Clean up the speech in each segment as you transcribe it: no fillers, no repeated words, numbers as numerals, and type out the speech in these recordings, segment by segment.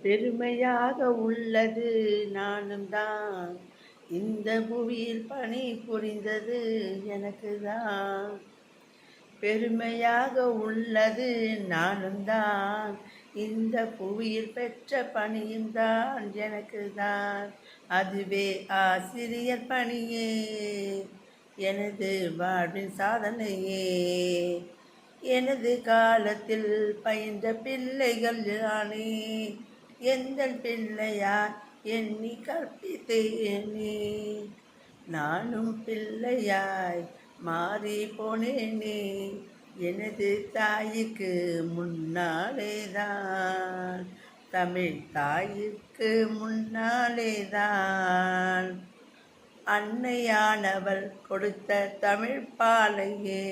பெருமையாக உள்ளது நானும் தான். இந்த புவியில் பணி புரிந்தது எனக்கு தான். பெருமையாக உள்ளது நானும் தான். இந்த புவியில் பெற்ற பணியும் தான் எனக்கு தான். அதுவே ஆசிரியர் பணியே, எனது வாழ்வின் சாதனையே. எனது காலத்தில் பயின்ற பிள்ளைகள் யானே, எந்த பிள்ளையார் எண்ணி கற்பித்தேனே. நானும் பிள்ளையாய் மாறி போனேனே, எனது தாய்க்கு முன்னாலேதான். தமிழ் தாய்க்கு முன்னாலேதான். அன்னையானவள் கொடுத்த தமிழ் பாலையே,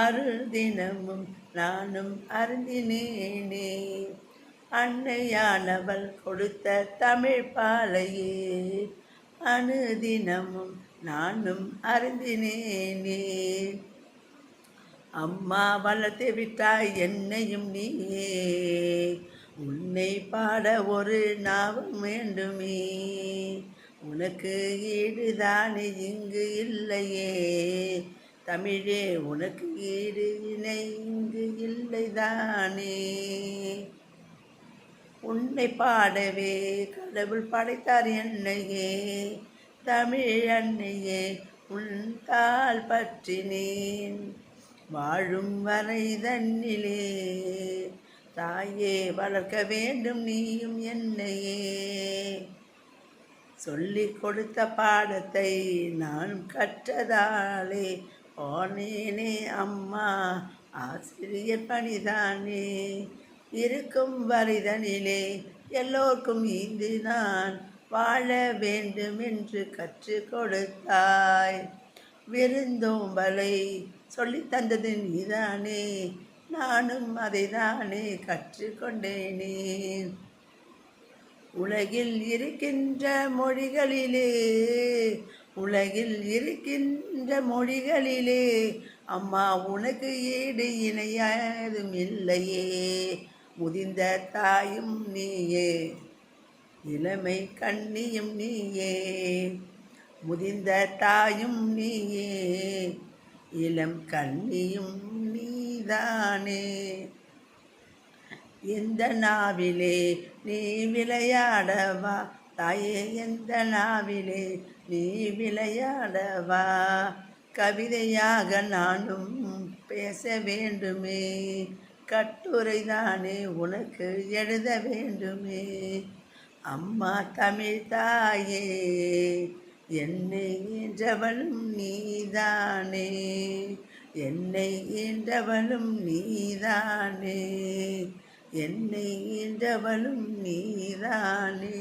அருள் தினமும் நானும் அருந்தினேனே. அன்னையானவள் கொடுத்த தமிழ் பாலையே, அனுதினமும் நானும் அருந்தினேனே. அம்மா வளர்த்து விட்டாய் என்னையும் நீயே, உன்னை பாட ஒரு நாவம் வேண்டுமே. உனக்கு ஈடுதானே இங்கு இல்லையே, தமிழே உனக்கு ஈடு இணை இங்கு இல்லைதானே. உன்னை பாடவே கடவுள் படைத்தார் என்னையே, தமிழ் அன்னையே உன் தாள் பற்றினேன். வாழும் வரை தன்னிலே தாயே வளர்க்க வேண்டும் நீயும் என்னையே. சொல்லிக் கொடுத்த பாடத்தை நான் கற்றதாலே போனேனே அம்மா ஆசிரியர் பணிதானே. இருக்கும் வரிதனிலே எல்லோருக்கும் இந்து நான் வாழ வேண்டும் என்று கற்றுக் கொடுத்தாய். விருந்தோம்பலை சொல்லித்தந்தது நீதானே, நானும் அதை தானே கற்றுக்கொண்டேனே. உலகில் இருக்கின்ற மொழிகளிலே, உலகில் இருக்கின்ற மொழிகளிலே அம்மா உனக்கு ஈடு இணையாதும் இல்லையே. முதிர்ந்த தாயும் நீயே, இளமை கண்ணியும் நீயே. முதிர்ந்த தாயும் நீயே, இளம் கண்ணியும் நீதானே. எந்த நாவிலே நீ விளையாடவா தாயே, எந்த நாவிலே நீ விளையாடவா. கவிதையாக நானும் பேச வேண்டுமே, கட்டுரைதானே உனக்கு எழுத வேண்டுமே. அம்மா தமிழ் தாயே, என்னை ஈன்றவளும் நீதானே, என்னை ஈன்றவளும் நீதானே, என்னை ஈன்றவளும் நீதானே.